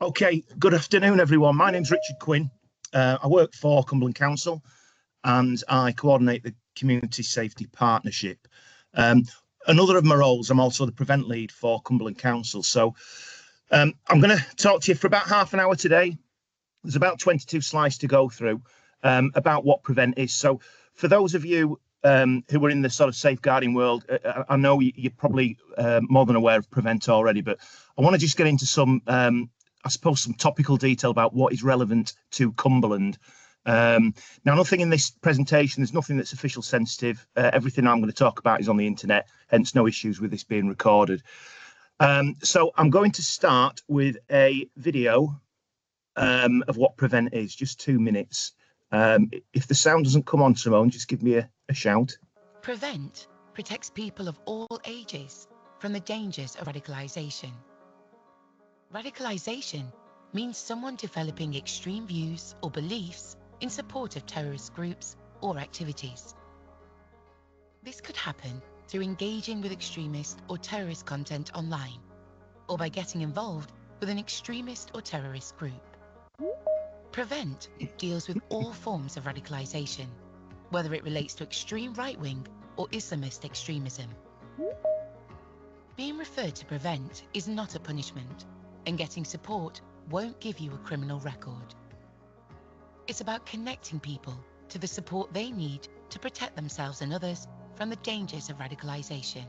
Okay, good afternoon, everyone. My name's Richard Quinn. I work for Cumberland Council and I coordinate the Community Safety Partnership. Another of my roles, I'm also the Prevent Lead for Cumberland Council. So I'm going to talk to you for about half an hour today. There's about 22 slides to go through about what Prevent is. So for those of you who are in the sort of safeguarding world, I know you're probably more than aware of Prevent already, but I want to just get into some I suppose some topical detail about what is relevant to Cumberland. Now, nothing in this presentation, there's nothing that's official sensitive. Everything I'm going to talk about is on the internet, hence no issues with this being recorded. So I'm going to start with a video of what Prevent is, just 2 minutes. If the sound doesn't come on, Simone, just give me a shout. Prevent protects people of all ages from the dangers of radicalisation. Radicalisation means someone developing extreme views or beliefs in support of terrorist groups or activities. This could happen through engaging with extremist or terrorist content online, or by getting involved with an extremist or terrorist group. Prevent deals with all forms of radicalisation, whether it relates to extreme right-wing or Islamist extremism. Being referred to Prevent is not a punishment, and getting support won't give you a criminal record. It's about connecting people to the support they need to protect themselves and others from the dangers of radicalisation.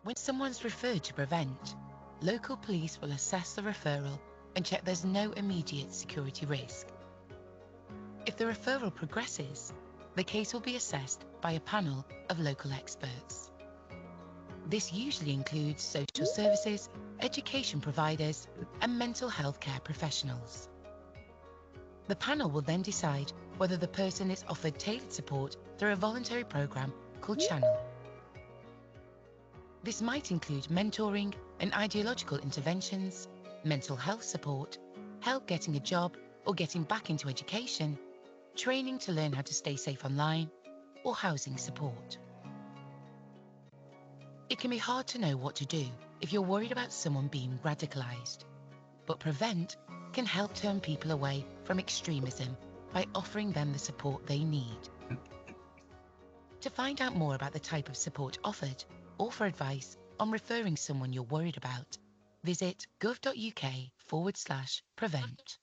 When someone's referred to Prevent, local police will assess the referral and check there's no immediate security risk. If the referral progresses, the case will be assessed by a panel of local experts. This usually includes social services, education providers, and mental health care professionals. The panel will then decide whether the person is offered tailored support through a voluntary programme called Channel. This might include mentoring and ideological interventions, mental health support, help getting a job or getting back into education, training to learn how to stay safe online, or housing support. It can be hard to know what to do if you're worried about someone being radicalised, but Prevent can help turn people away from extremism by offering them the support they need. To find out more about the type of support offered, or for advice on referring someone you're worried about, visit gov.uk/prevent.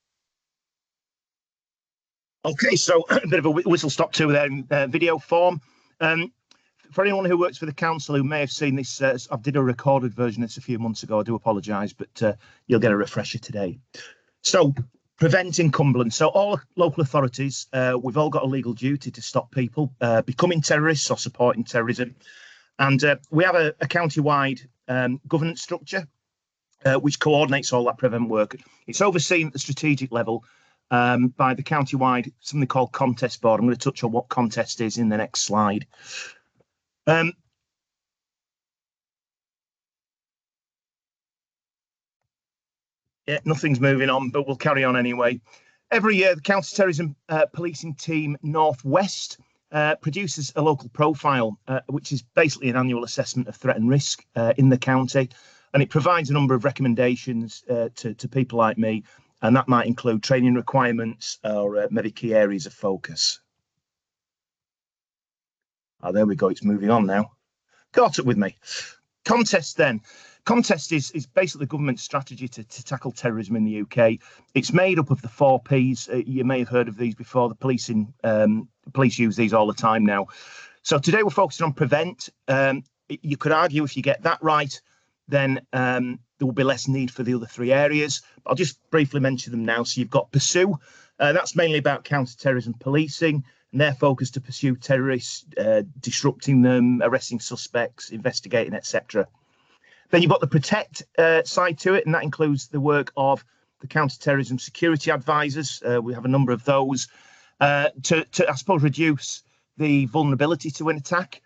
Okay, so a bit of a whistle-stop tour there in video form. For anyone who works for the council who may have seen this, I did a recorded version of this a few months ago. I do apologise, but you'll get a refresher today. So, preventing Cumberland. So all local authorities, we've all got a legal duty to stop people becoming terrorists or supporting terrorism. And we have a county-wide governance structure which coordinates all that Prevent work. It's overseen at the strategic level by the county-wide, something called Contest Board. I'm going to touch on what Contest is in the next slide. Yeah, nothing's moving on, but we'll carry on anyway. Every year, the Counter-Terrorism Policing Team Northwest produces a local profile, which is basically an annual assessment of threat and risk in the county. And it provides a number of recommendations to people like me, and that might include training requirements or maybe key areas of focus. Oh, there we go. It's moving on now. Caught up with me. Contest then. Contest is basically government strategy to tackle terrorism in the UK. It's made up of the 4 Ps. You may have heard of these before. The police use these all the time now. So today we're focusing on Prevent. You could argue if you get that right, then there will be less need for the other 3 areas. I'll just briefly mention them now. So you've got Pursue. That's mainly about counter-terrorism policing, and they're focused to pursue terrorists, disrupting them, arresting suspects, investigating, etc. Then you've got the Protect side to it, and that includes the work of the counter-terrorism security advisors. We have a number of those to, I suppose, reduce the vulnerability to an attack.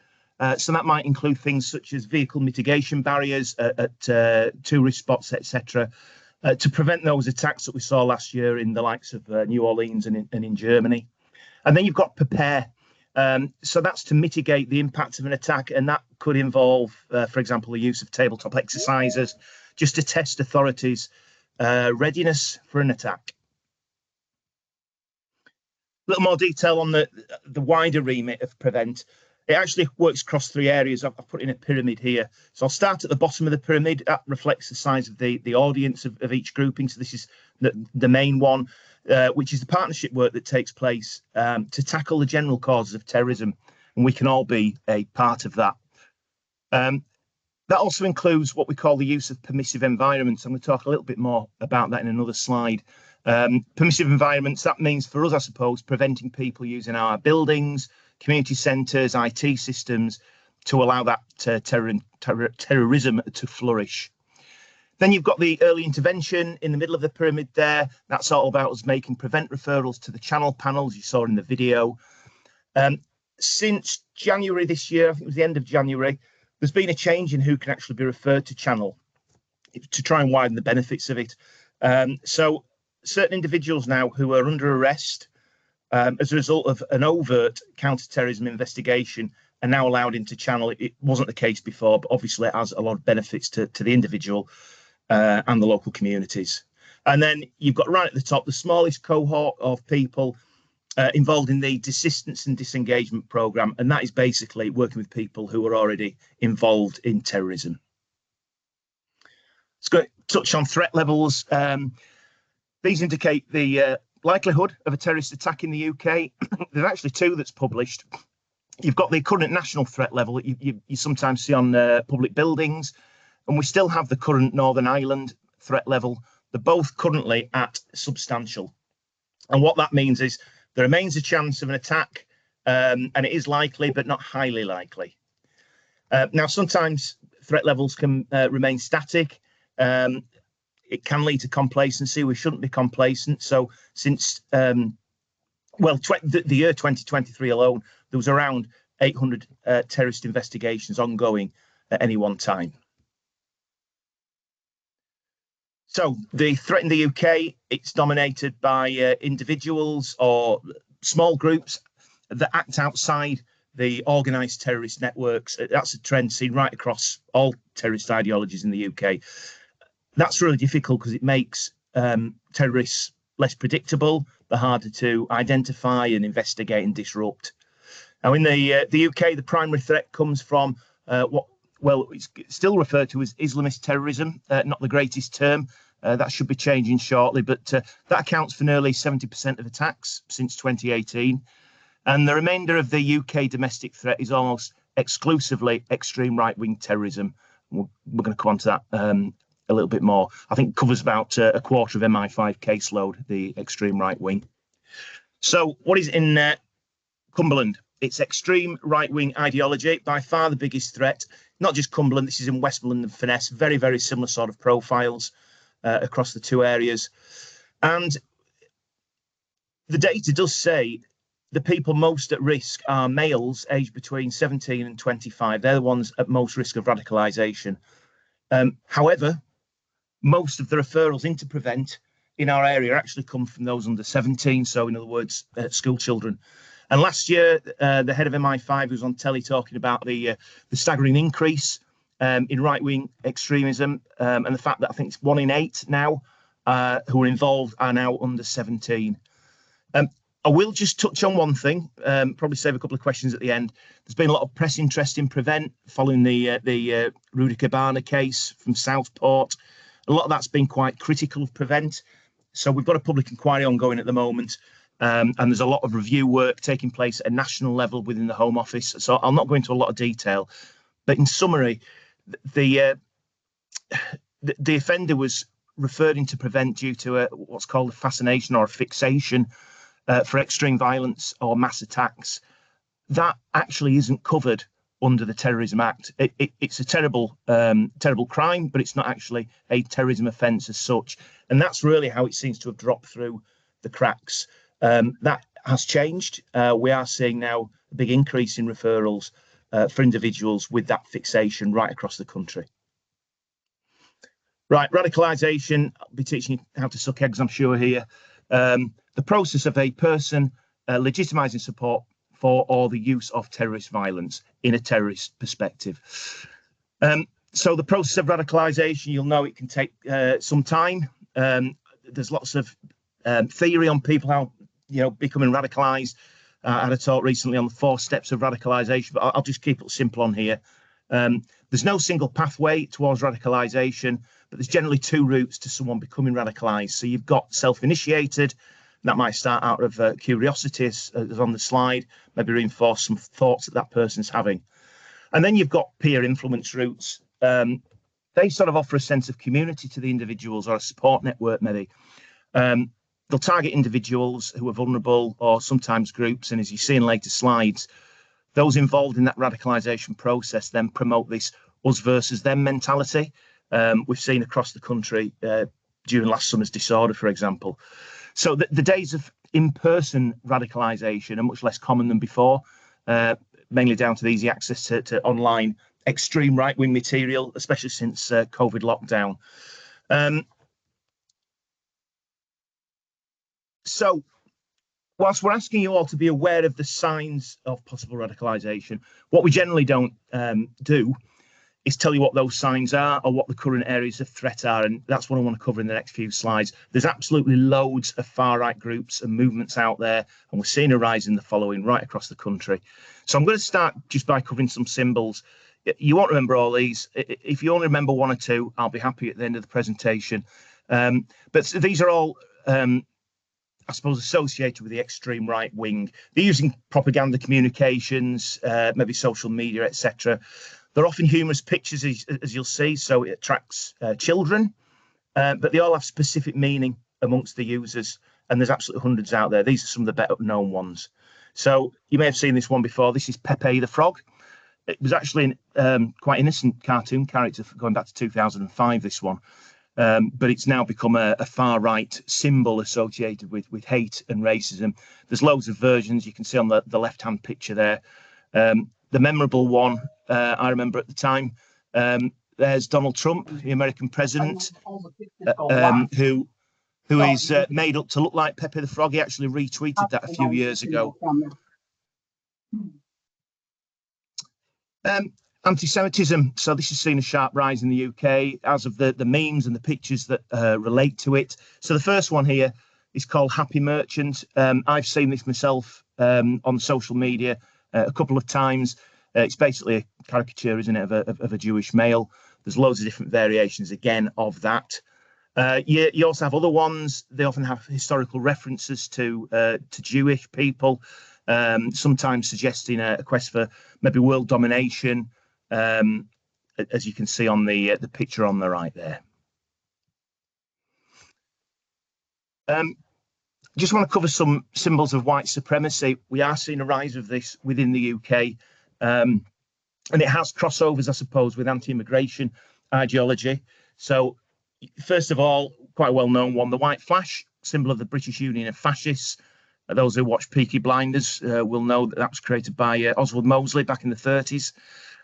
So that might include things such as vehicle mitigation barriers at tourist spots, etc., to prevent those attacks that we saw last year in the likes of New Orleans and in Germany. And then you've got Prepare. So that's to mitigate the impact of an attack, and that could involve, for example, the use of tabletop exercises, just to test authorities' readiness for an attack. A little more detail on the wider remit of PREVENT. It actually works across 3 areas. I've put in a pyramid here. So I'll start at the bottom of the pyramid. That reflects the size of the audience of each grouping. So this is the main one, which is the partnership work that takes place to tackle the general causes of terrorism. And we can all be a part of that. That also includes what we call the use of permissive environments. I'm going to talk a little bit more about that in another slide. Permissive environments, that means for us, I suppose, preventing people using our buildings, community centres, IT systems to allow that terrorism to flourish. Then you've got the early intervention in the middle of the pyramid there. That's all about us making PREVENT referrals to the channel panels you saw in the video. Since January this year, I think it was the end of January, there's been a change in who can actually be referred to channel to try and widen the benefits of it. So certain individuals now who are under arrest as a result of an overt counter-terrorism investigation are now allowed into channel. It wasn't the case before, but obviously it has a lot of benefits to the individual and the local communities. And then you've got right at the top, the smallest cohort of people involved in the desistance and disengagement programme. And that is basically working with people who are already involved in terrorism. Let's go touch on threat levels. These indicate the likelihood of a terrorist attack in the UK. There's actually 2 that's published. You've got the current national threat level that you sometimes see on public buildings, and we still have the current Northern Ireland threat level. They're both currently at substantial. And what that means is there remains a chance of an attack, and it is likely, but not highly likely. Now, sometimes threat levels can remain static. It can lead to complacency. We shouldn't be complacent. So since, the year 2023 alone, there was around 800 terrorist investigations ongoing at any one time. So the threat in the UK, it's dominated by individuals or small groups that act outside the organised terrorist networks. That's a trend seen right across all terrorist ideologies in the UK. That's really difficult because it makes terrorists less predictable. They're harder to identify and investigate and disrupt. Now, in the UK, the primary threat comes from it's still referred to as Islamist terrorism, not the greatest term. That should be changing shortly, but that accounts for nearly 70% of attacks since 2018. And the remainder of the UK domestic threat is almost exclusively extreme right-wing terrorism. We're going to come on to that a little bit more. I think it covers about a quarter of MI5 caseload, the extreme right-wing. So what is in Cumberland? It's extreme right-wing ideology, by far the biggest threat. Not just Cumberland, this is in Westmoreland and Furness, very, very similar sort of profiles across the 2 areas. And the data does say the people most at risk are males aged between 17 and 25. They're the ones at most risk of radicalisation. However, most of the referrals into PREVENT in our area actually come from those under 17. So in other words, school children. And last year, the head of MI5 was on telly talking about the staggering increase in right-wing extremism and the fact that I think it's 1 in 8 now who are involved are now under 17. I will just touch on one thing, probably save a couple of questions at the end. There's been a lot of press interest in PREVENT following the Rudy Cabana case from Southport. A lot of that's been quite critical of PREVENT. So we've got a public inquiry ongoing at the moment. And there's a lot of review work taking place at a national level within the Home Office. So I'll not go into a lot of detail. But in summary, the offender was referred into PREVENT due to what's called a fascination or a fixation for extreme violence or mass attacks. That actually isn't covered under the Terrorism Act. It's a terrible crime, but it's not actually a terrorism offence as such. And that's really how it seems to have dropped through the cracks. That has changed. We are seeing now a big increase in referrals for individuals with that fixation right across the country. Right, radicalisation. I'll be teaching you how to suck eggs, I'm sure, here. The process of a person legitimising support for or the use of terrorist violence in a terrorist perspective. So the process of radicalisation, you'll know it can take some time. There's lots of theory on people how becoming radicalised. I had a talk recently on the 4 steps of radicalisation, but I'll just keep it simple on here. There's no single pathway towards radicalisation, but there's generally 2 routes to someone becoming radicalised. So you've got self-initiated. That might start out of curiosity, as on the slide, maybe reinforce some thoughts that person's having. And then you've got peer influence routes. They sort of offer a sense of community to the individuals, or a support network maybe. They'll target individuals who are vulnerable, or sometimes groups. And as you see in later slides, those involved in that radicalisation process then promote this us versus them mentality. We've seen across the country during last summer's disorder, for example. So the days of in-person radicalisation are much less common than before, mainly down to the easy access to online extreme right-wing material, especially since COVID lockdown. So whilst we're asking you all to be aware of the signs of possible radicalisation, what we generally don't do is tell you what those signs are or what the current areas of threat are. And that's what I want to cover in the next few slides. There's absolutely loads of far-right groups and movements out there, and we're seeing a rise in the following right across the country. So I'm going to start just by covering some symbols. You won't remember all these. If you only remember 1 or 2, I'll be happy at the end of the presentation. But these are all, I suppose, associated with the extreme right wing. They're using propaganda communications, maybe social media, etc. They're often humorous pictures, as you'll see, so it attracts children, but they all have specific meaning amongst the users, and there's absolutely hundreds out there. These are some of the better known ones. So you may have seen this one before. This is Pepe the Frog. It was actually quite innocent cartoon character going back to 2005, this one. But it's now become a far-right symbol associated with hate and racism. There's loads of versions. You can see on the left-hand picture there. The memorable one, I remember at the time, there's Donald Trump, the American president, who is made up to look like Pepe the Frog. He actually retweeted that a few years ago. Anti-Semitism. So this has seen a sharp rise in the UK as of the memes and the pictures that relate to it. So the first one here is called Happy Merchant. I've seen this myself on social media a couple of times. It's basically a caricature, isn't it, of a Jewish male. There's loads of different variations, again, of that. You also have other ones. They often have historical references to Jewish people, sometimes suggesting a quest for maybe world domination, as you can see on the picture on the right there. Just want to cover some symbols of white supremacy. We are seeing a rise of this within the UK, and it has crossovers, I suppose, with anti-immigration ideology. So, first of all, quite a well-known one, the white flash, symbol of the British Union of Fascists. Those who watch Peaky Blinders will know that was created by Oswald Mosley back in the 30s.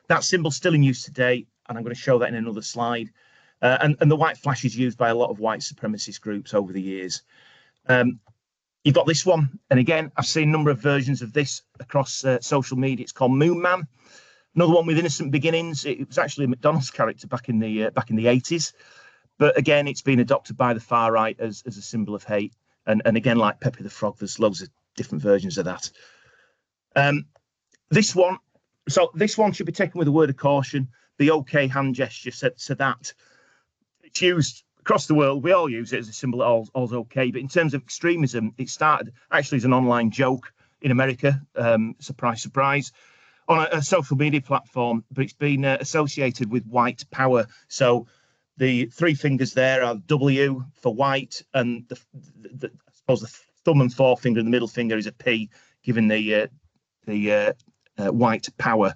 That symbol's still in use today, and I'm going to show that in another slide. And the white flash is used by a lot of white supremacist groups over the years. You've got this one, and again, I've seen a number of versions of this across social media. It's called Moon Man. Another one with innocent beginnings. It was actually a McDonald's character back in the 80s, but again, it's been adopted by the far right as a symbol of hate. And again, like Pepe the Frog, there's loads of different versions of that. This one should be taken with a word of caution. The OK hand gesture, so that it's used across the world. We all use it as a symbol that all's okay. But in terms of extremism, it started actually as an online joke in America. Surprise, surprise, on a social media platform. But it's been associated with white power. So the 3 fingers there are W for white, and I suppose the thumb and forefinger and the middle finger is a P, given the white power.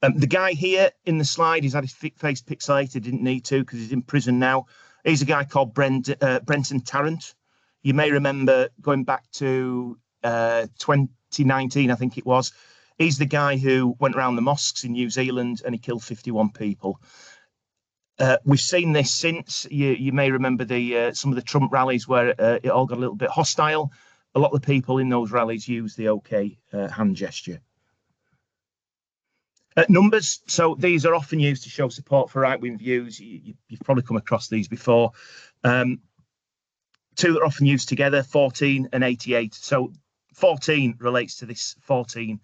The guy here in the slide, he's had his face pixelated, didn't need to because he's in prison now. He's a guy called Brenton Tarrant. You may remember going back to 2019, I think it was. He's the guy who went around the mosques in New Zealand and he killed 51 people. We've seen this since. You may remember some of the Trump rallies where it all got a little bit hostile. A lot of the people in those rallies use the OK hand gesture. Numbers. So these are often used to show support for right-wing views. You've probably come across these before. two that are often used together, 14 and 88. So 14 relates to this 14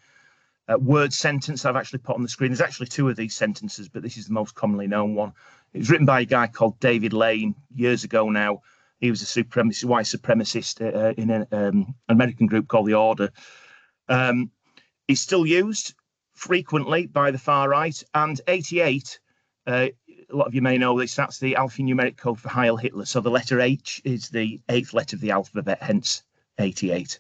word sentence I've actually put on the screen. There's actually two of these sentences, but this is the most commonly known one. It was written by a guy called David Lane years ago now. He was a white supremacist in an American group called the Order. It's still used frequently by the far right. And 88, a lot of you may know this, that's the alphanumeric code for Heil Hitler. So the letter H is the 8th letter of the alphabet, hence 88.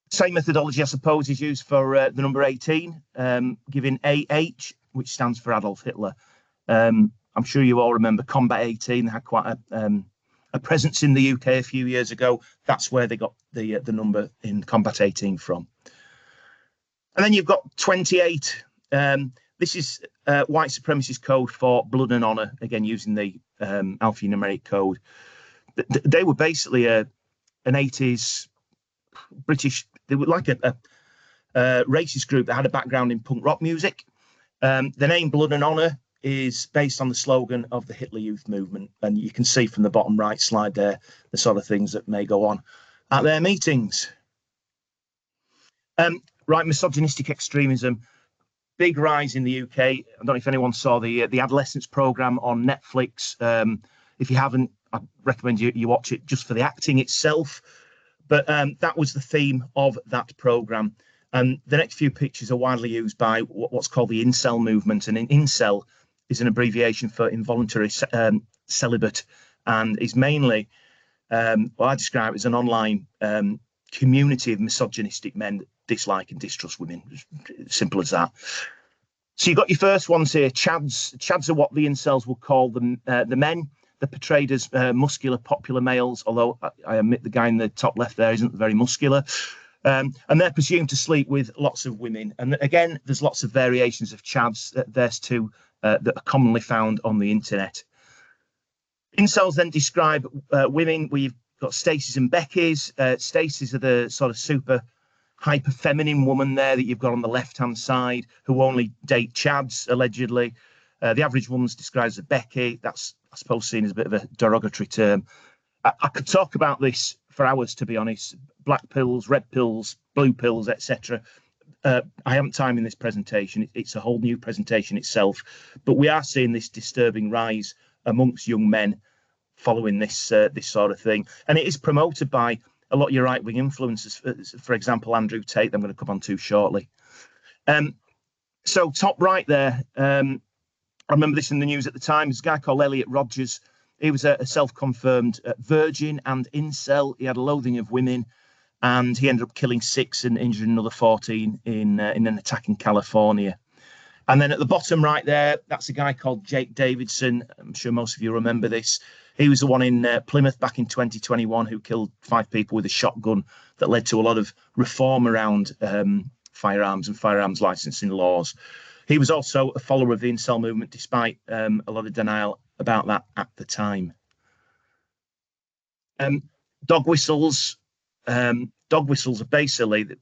Same methodology, I suppose, is used for the number 18, giving AH, which stands for Adolf Hitler. I'm sure you all remember Combat 18. They had quite a presence in the UK a few years ago. That's where they got the number in Combat 18 from. And then you've got 28. This is white supremacist code for blood and honour, again, using the alphanumeric code. They were basically an 80s British, they were like a racist group that had a background in punk rock music. The name Blood and Honour is based on the slogan of the Hitler Youth Movement. And you can see from the bottom right slide there, the sort of things that may go on at their meetings. Right, misogynistic extremism, big rise in the UK. I don't know if anyone saw the Adolescence programme on Netflix. If you haven't, I recommend you watch it just for the acting itself. But that was the theme of that programme. And the next few pictures are widely used by what's called the incel movement. And incel is an abbreviation for involuntary celibate, and is mainly, well, I describe it as an online community of misogynistic men that dislike and distrust women. Simple as that. So you've got your first ones here. Chads. Chads are what the incels will call the men. They're portrayed as muscular, popular males, although I admit the guy in the top left there isn't very muscular. And they're presumed to sleep with lots of women. And again, there's lots of variations of Chads. There's two that are commonly found on the internet. Incels then describe women. We've got Stacys and Beckys. Stacys are the sort of super hyper feminine woman there that you've got on the left-hand side, who only date Chads, allegedly. The average woman's described as a Becky. That's, I suppose, seen as a bit of a derogatory term. I could talk about this for hours, to be honest. Black pills, red pills, blue pills, etc. I haven't time in this presentation. It's a whole new presentation itself. But we are seeing this disturbing rise amongst young men following this this sort of thing. And it is promoted by a lot of your right-wing influencers. For example, Andrew Tate, I'm going to come on to shortly. So top right there, I remember this in the news at the time. There's a guy called Elliot Rodgers. He was a self-confirmed virgin and incel. He had a loathing of women, and he ended up killing 6 and injuring another 14 in an attack in California. And then at the bottom right there, that's a guy called Jake Davidson. I'm sure most of you remember this. He was the one in Plymouth back in 2021 who killed 5 people with a shotgun that led to a lot of reform around firearms and firearms licensing laws. He was also a follower of the incel movement, despite a lot of denial about that at the time. Dog whistles. Dog whistles are basically, they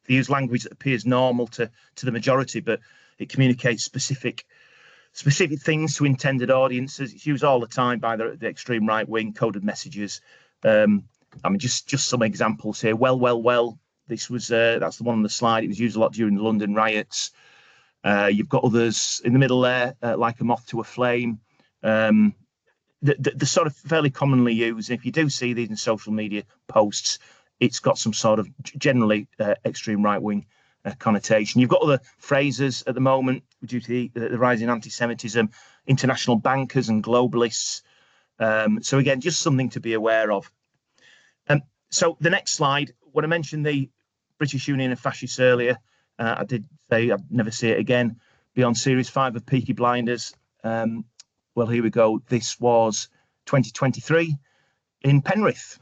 use language that appears normal to the majority, but it communicates specific things to intended audiences. It's used all the time by the extreme right wing, coded messages. I mean, just some examples here. Well. This was that's the one on the slide. It was used a lot during the London riots. You've got others in the middle there, like a moth to a flame. The sort of fairly commonly used. And if you do see these in social media posts, it's got some sort of generally extreme right-wing connotation. You've got other phrases at the moment due to the rise in anti-Semitism, international bankers and globalists. So again, just something to be aware of. So the next slide, when I mentioned the British Union of Fascists earlier, I did say I'd never see it again. Beyond Series 5 of Peaky Blinders. Well, here we go. This was 2023 in Penrith.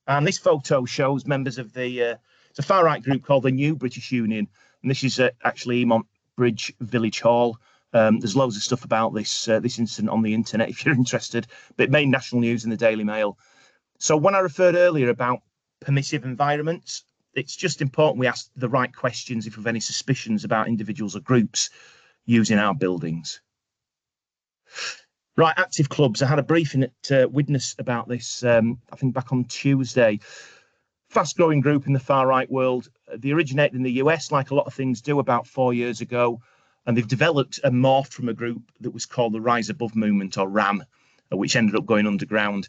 And this photo shows members of it's a far-right group called the New British Union. And this is actually Emont Bridge Village Hall. There's loads of stuff about this incident on the internet if you're interested. But it made national news in the Daily Mail. So when I referred earlier about permissive environments, it's just important we ask the right questions if we have any suspicions about individuals or groups using our buildings. Right, active clubs. I had a briefing at Widnes about this, I think back on Tuesday. Fast-growing group in the far-right world. They originated in the US, like a lot of things do, about 4 years ago, and they've developed and morphed from a group that was called the Rise Above Movement, or RAM, which ended up going underground.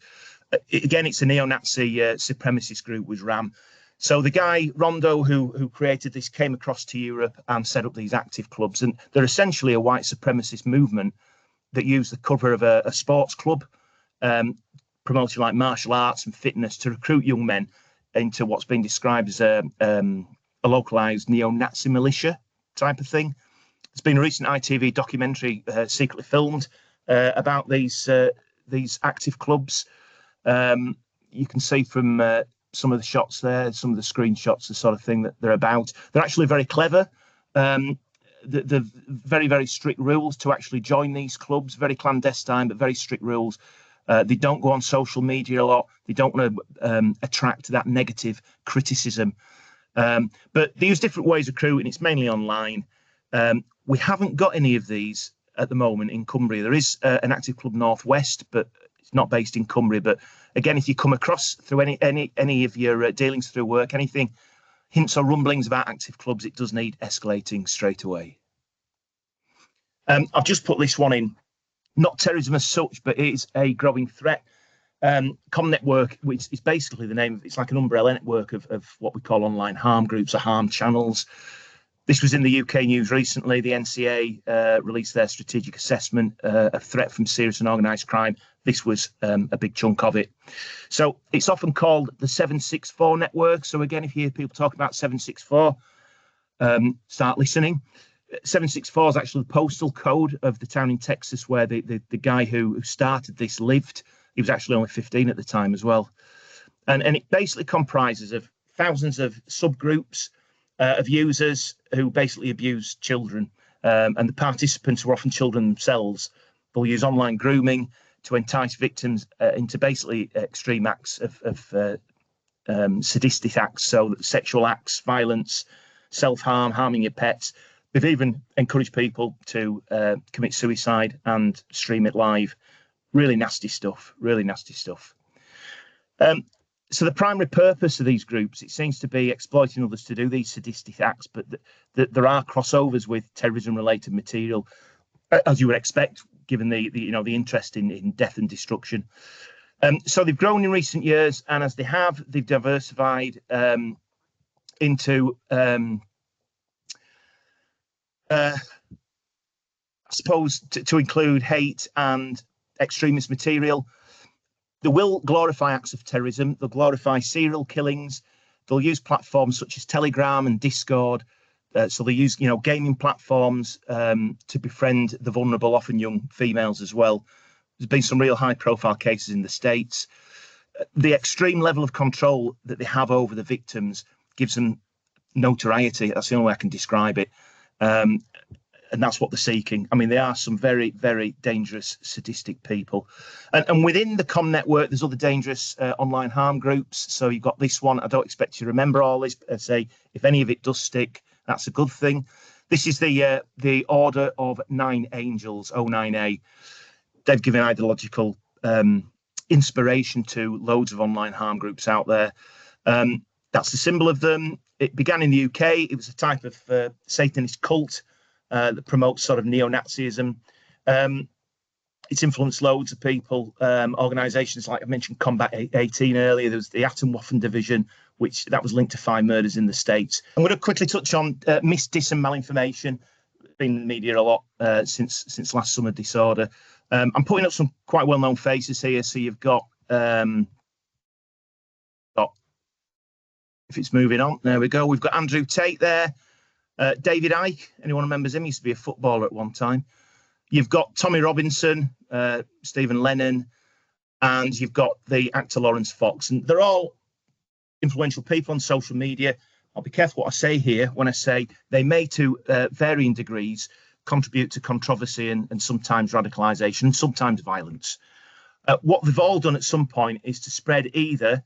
Again, it's a neo-Nazi supremacist group, was RAM. So the guy, Rondo, who created this, came across to Europe and set up these active clubs, and they're essentially a white supremacist movement that use the cover of a sports club, promoting like martial arts and fitness to recruit young men into what's been described as a localized neo-Nazi militia type of thing. There's been a recent ITV documentary secretly filmed about these active clubs. You can see from some of the shots there, some of the screenshots, the sort of thing that they're about. They're actually very clever. The very, very strict rules to actually join these clubs, very clandestine, but very strict rules. They don't go on social media a lot. They don't want to attract that negative criticism. But they use different ways of recruiting. It's mainly online. We haven't got any of these at the moment in Cumbria. There is an active club Northwest, but it's not based in Cumbria. But again, if you come across through any of your dealings through work, anything, hints or rumblings about active clubs, it does need escalating straight away. I've just put this one in, not terrorism as such, but it is a growing threat. ComNetwork, which is basically the name, it's like an umbrella network of what we call online harm groups or harm channels. This was in the UK news recently. The NCA released their strategic assessment of threat from serious and organised crime. This was a big chunk of it. So it's often called the 764 network. So again, if you hear people talk about 764, start listening. 764 is actually the postal code of the town in Texas where the guy who started this lived. He was actually only 15 at the time as well. And it basically comprises of thousands of subgroups of users who basically abuse children. And the participants were often children themselves. They'll use online grooming to entice victims into basically extreme acts of sadistic acts, so sexual acts, violence, self-harm, harming your pets. They've even encouraged people to commit suicide and stream it live. Really nasty stuff, really nasty stuff. So the primary purpose of these groups, it seems to be exploiting others to do these sadistic acts, but there are crossovers with terrorism-related material, as you would expect, given the interest in death and destruction. So they've grown in recent years, and as they have, they've diversified into I suppose to include hate and extremist material. They will glorify acts of terrorism. They'll glorify serial killings. They'll use platforms such as Telegram and Discord. So they use, gaming platforms to befriend the vulnerable, often young females as well. There's been some real high-profile cases in the States. The extreme level of control that they have over the victims gives them notoriety. That's the only way I can describe it. And that's what they're seeking. I mean, they are some very, very dangerous, sadistic people. And within the ComNetwork, there's other dangerous online harm groups. So you've got this one. I don't expect you to remember all this, but I say if any of it does stick, that's a good thing. This is the Order of Nine Angels, O9A. They've given ideological inspiration to loads of online harm groups out there. That's the symbol of them. It began in the UK. It was a type of Satanist cult that promotes sort of neo-Nazism. It's influenced loads of people, organisations like I mentioned Combat 18 earlier. There was the Atomwaffen Division, which that was linked to 5 murders in the States. I'm going to quickly touch on mis, dis and malinformation. Been in the media a lot since last summer disorder. I'm putting up some quite well-known faces here. So you've got, if it's moving on, there we go. We've got Andrew Tate there. David Icke, anyone remembers him? He used to be a footballer at one time. You've got Tommy Robinson, Stephen Lennon, and you've got the actor Lawrence Fox. And they're all influential people on social media. I'll be careful what I say here when I say they may, to varying degrees, contribute to controversy and sometimes radicalisation and sometimes violence. What they've all done at some point is to spread either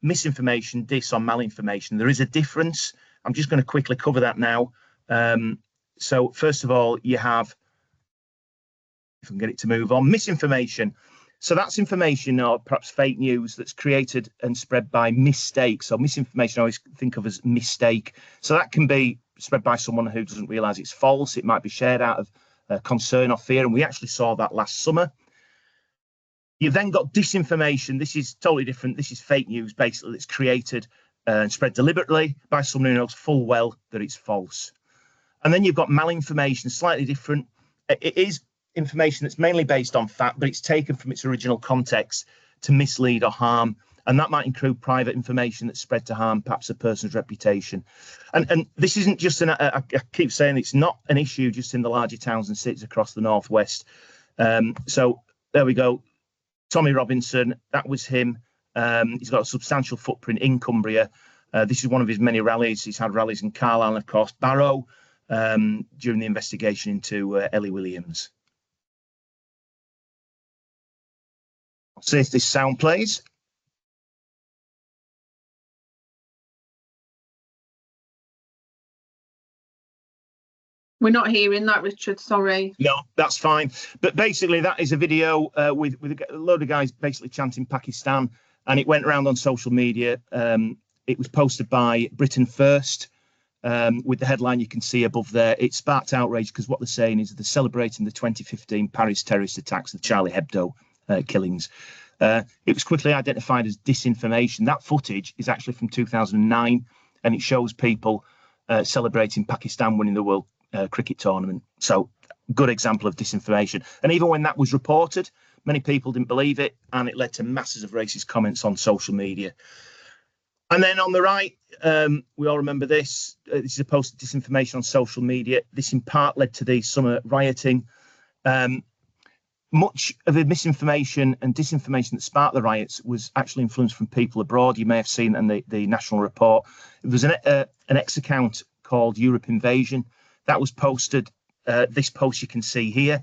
misinformation, dis or malinformation. There is a difference. I'm just going to quickly cover that now. So first of all, you have if we can get it to move on. Misinformation. So that's information or perhaps fake news that's created and spread by mistake. So misinformation I always think of as mistake. So that can be spread by someone who doesn't realise it's false. It might be shared out of concern or fear. And we actually saw that last summer. You've then got disinformation. This is totally different. This is fake news, basically, that's created and spread deliberately by someone who knows full well that it's false. And then you've got malinformation, slightly different. It is information that's mainly based on fact, but it's taken from its original context to mislead or harm. And that might include private information that's spread to harm perhaps a person's reputation. And this isn't just I keep saying it's not an issue just in the larger towns and cities across the Northwest. So there we go. Tommy Robinson, that was him. He's got a substantial footprint in Cumbria. This is one of his many rallies. He's had rallies in Carlisle, of course, Barrow, during the investigation into Ellie Williams. I'll see if this sound plays. We're not hearing that, Richard, sorry. No, that's fine. But basically, that is a video with a load of guys basically chanting Pakistan, and it went around on social media. It was posted by Britain First, with the headline you can see above there. It sparked outrage because what they're saying is they're celebrating the 2015 Paris terrorist attacks, the Charlie Hebdo killings. It was quickly identified as disinformation. That footage is actually from 2009, and it shows people celebrating Pakistan winning the World Cricket Tournament. So, good example of disinformation. And even when that was reported, many people didn't believe it, and it led to masses of racist comments on social media. And then on the right, we all remember this. This is a post of disinformation on social media. This in part led to the summer rioting. Much of the misinformation and disinformation that sparked the riots was actually influenced from people abroad. You may have seen in the national report. It was an X account called Europe Invasion that was posted. This post you can see here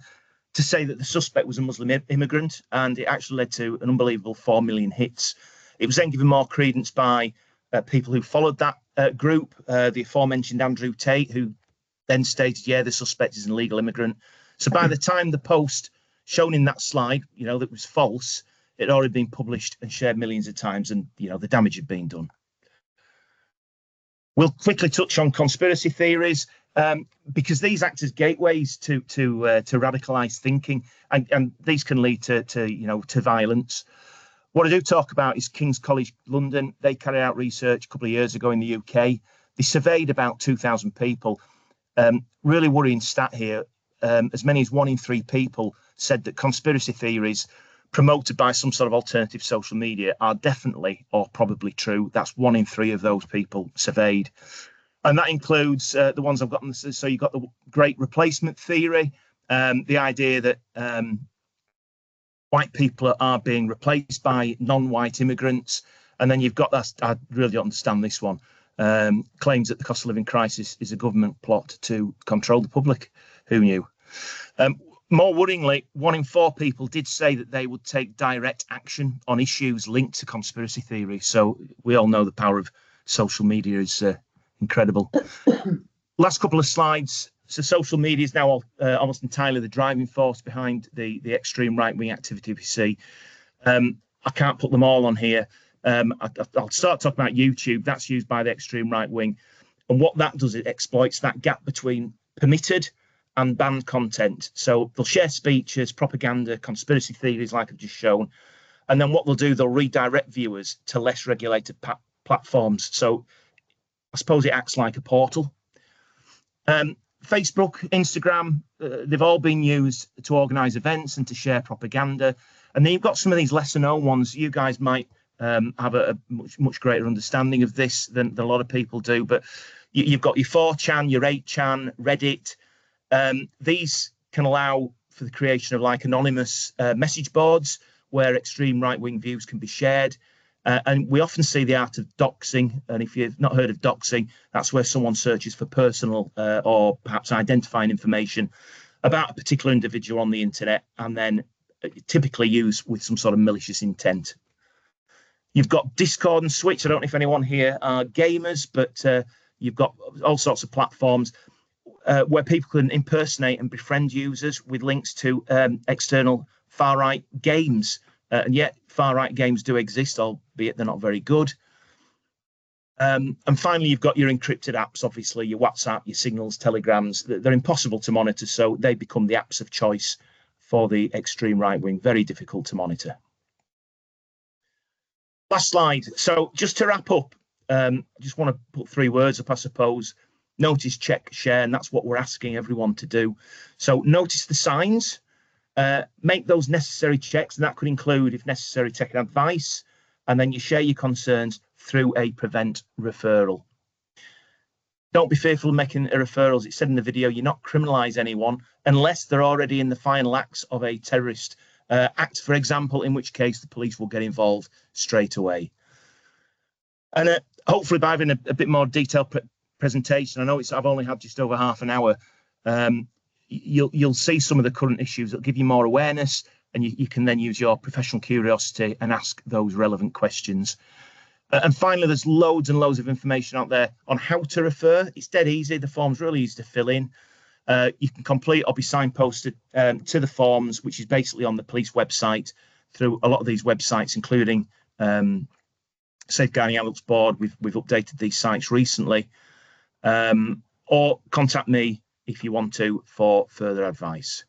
to say that the suspect was a Muslim immigrant, and it actually led to an unbelievable 4 million hits. It was then given more credence by people who followed that group, the aforementioned Andrew Tate, who then stated, yeah, the suspect is an illegal immigrant. So by the time the post shown in that slide, that was false, it had already been published and shared millions of times, and, the damage had been done. We'll quickly touch on conspiracy theories, because these act as gateways to radicalized thinking, and these can lead to violence. What I do talk about is King's College London. They carried out research a couple of years ago in the UK. They surveyed about 2,000 people. Really worrying stat here. As many as 1 in 3 people said that conspiracy theories promoted by some sort of alternative social media are definitely or probably true. That's 1 in 3 of those people surveyed. And that includes the ones I've gotten. So you've got the Great Replacement theory, the idea that white people are being replaced by non-white immigrants. And then you've got that, I really don't understand this one, claims that the cost of living crisis is a government plot to control the public. Who knew? More worryingly, 1 in 4 people did say that they would take direct action on issues linked to conspiracy theory. So we all know the power of social media is incredible. Last couple of slides. So social media is now almost entirely the driving force behind the extreme right-wing activity we see. I can't put them all on here. I'll start talking about YouTube. That's used by the extreme right-wing. And what that does, it exploits that gap between permitted and banned content. So they'll share speeches, propaganda, conspiracy theories like I've just shown. And then what they'll do, they'll redirect viewers to less regulated platforms. So I suppose it acts like a portal. Facebook, Instagram, they've all been used to organise events and to share propaganda. And then you've got some of these lesser known ones. You guys might have a much greater understanding of this than a lot of people do. But you've got your 4chan, your 8chan, Reddit. These can allow for the creation of like anonymous message boards where extreme right-wing views can be shared. And we often see the art of doxing. And if you've not heard of doxing, that's where someone searches for personal or perhaps identifying information about a particular individual on the internet, and then typically used with some sort of malicious intent. You've got Discord and Switch. I don't know if anyone here are gamers, but you've got all sorts of platforms. where people can impersonate and befriend users with links to external far-right games. And yet far-right games do exist, albeit they're not very good. And finally, you've got your encrypted apps, obviously, your WhatsApp, your Signals, Telegrams. They're impossible to monitor, so they become the apps of choice for the extreme right wing. Very difficult to monitor. Last slide. So just to wrap up, just want to put 3 words up, I suppose. Notice, check, share, and that's what we're asking everyone to do. So notice the signs, make those necessary checks, and that could include, if necessary, taking advice, and then you share your concerns through a PREVENT referral. Don't be fearful of making a referral. As it said in the video, you're not criminalise anyone unless they're already in the final acts of a terrorist act, for example, in which case the police will get involved straight away. And hopefully by having a bit more detailed presentation, I know I've only had just over half an hour, you'll see some of the current issues. It'll give you more awareness, and you can then use your professional curiosity and ask those relevant questions. And finally, there's loads and loads of information out there on how to refer. It's dead easy. The form's really easy to fill in. You can complete or be signposted to the forms, which is basically on the police website through a lot of these websites, including Safeguarding Adults Board. We've updated these sites recently. Or contact me if you want to for further advice.